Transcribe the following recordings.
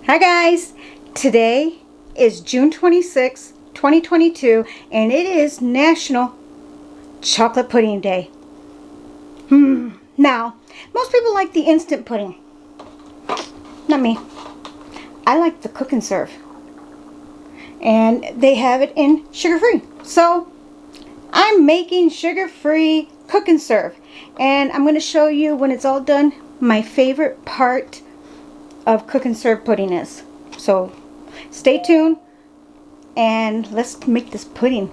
Hi guys, today is June 26, 2022, and it is National Chocolate Pudding Day. Now, most people like the instant pudding. Not me. I like the cook and serve. And they have it in sugar-free. So, I'm making sugar-free cook and serve. And I'm going to show you when it's all done, my favorite part of cook and serve pudding is. So stay tuned and let's make this pudding.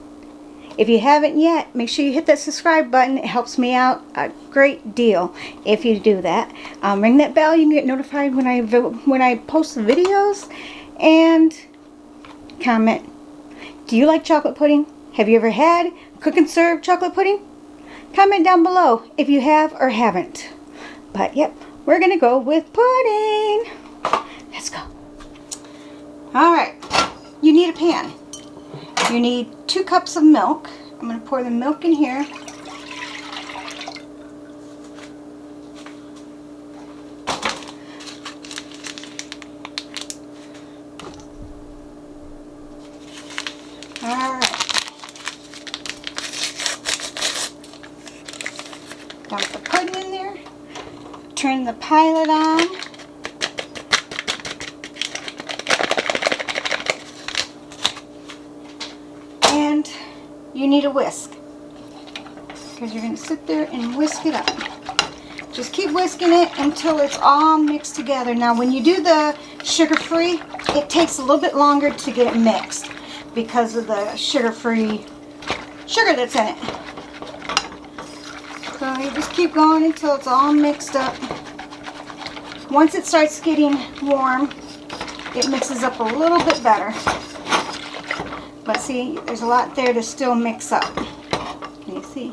If you haven't yet, make sure you hit that subscribe button. It helps me out a great deal if you do that. Ring that bell. You can get notified when I post the videos. And comment, do you like chocolate pudding? Have you ever had cook and serve chocolate pudding? Comment down below if you have or haven't. But yep, we're gonna go with pudding. Let's go. Alright, you need a pan. You need 2 cups of milk. I'm going to pour the milk in here. Alright. Dump the pudding in there. Turn the pilot on. And you need a whisk, because you're going to sit there and whisk it up. Just keep whisking it until it's all mixed together. Now when you do the sugar-free, it takes a little bit longer to get it mixed because of the sugar-free sugar that's in it. So you just keep going until it's all mixed up. Once it starts getting warm, it mixes up a little bit better. But see, there's a lot there to still mix up. Can you see?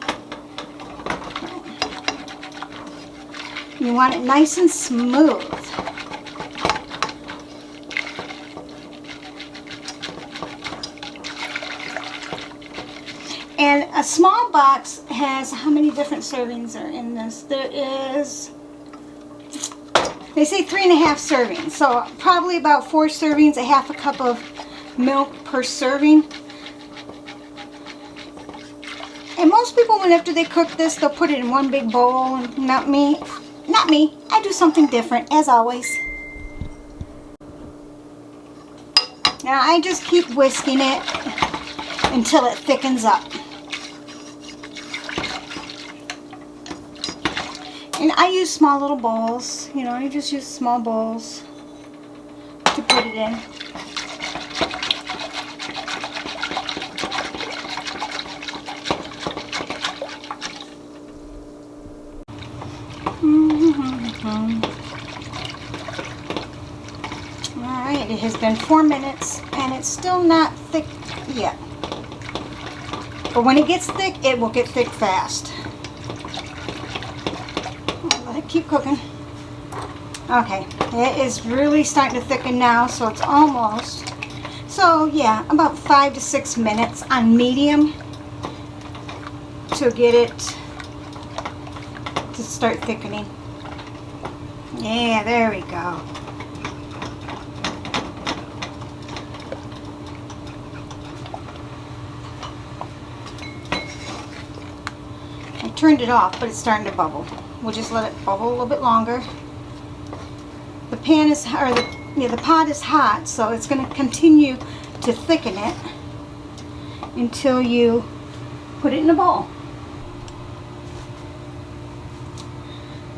You want it nice and smooth. And a small box has, how many different servings are in this? There is, they say 3.5 servings. So probably about 4 servings, a half a cup of milk per serving. And most people, after they cook this, they'll put it in one big bowl. And not me. I do something different, as always. Now I just keep whisking it until it thickens up. And I use small little bowls. You know, I just use small bowls to put it in. Alright, it has been 4 minutes and it's still not thick yet. But when it gets thick, it will get thick fast. Let it keep cooking. Okay, it is really starting to thicken now, so it's almost. So yeah, about 5 to 6 minutes on medium to get it to start thickening. Yeah, there we go. I turned it off, but it's starting to bubble. We'll just let it bubble a little bit longer. The pan is, or the pot is hot, so it's going to continue to thicken it until you put it in a bowl.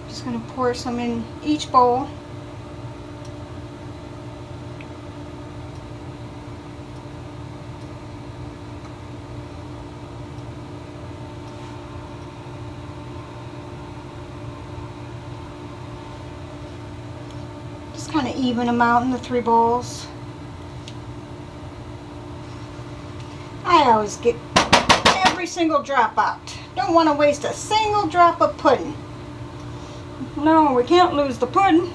Just going to pour some in each bowl. Just kind of even them out in the 3 bowls. I always get every single drop out. Don't want to waste a single drop of pudding. No, we can't lose the pudding.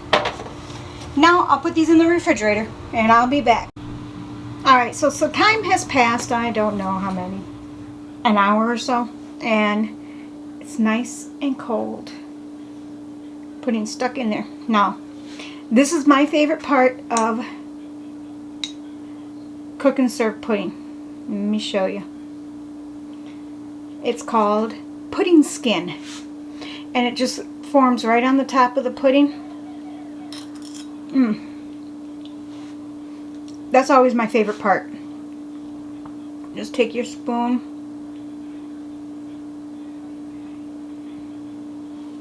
Now I'll put these in the refrigerator and I'll be back. Alright, so time has passed. I don't know how many. An hour or so. And it's nice and cold. Pudding stuck in there. Now, This is my favorite part of cook and serve pudding. Let me show you. It's called pudding skin. And it just forms right on the top of the pudding. That's always my favorite part. Just take your spoon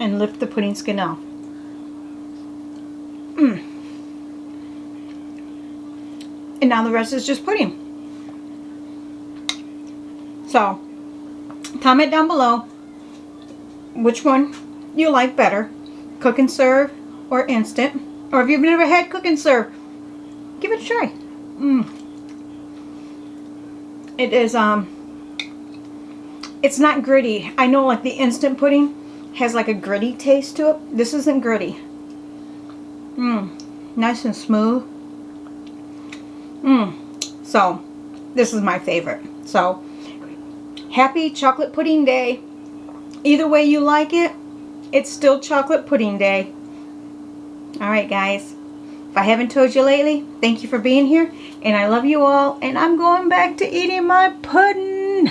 and lift the pudding skin off. And now the rest is just pudding. So, comment down below which one you like better, cook and serve or instant. Or if you've never had cook and serve, give it a try. It is, it's not gritty. I know like the instant pudding has like a gritty taste to it. This isn't gritty. Nice and smooth. So, this is my favorite. So, happy chocolate pudding day. Either way you like it, it's still chocolate pudding day. Alright guys, if I haven't told you lately, thank you for being here, and I love you all, and I'm going back to eating my pudding.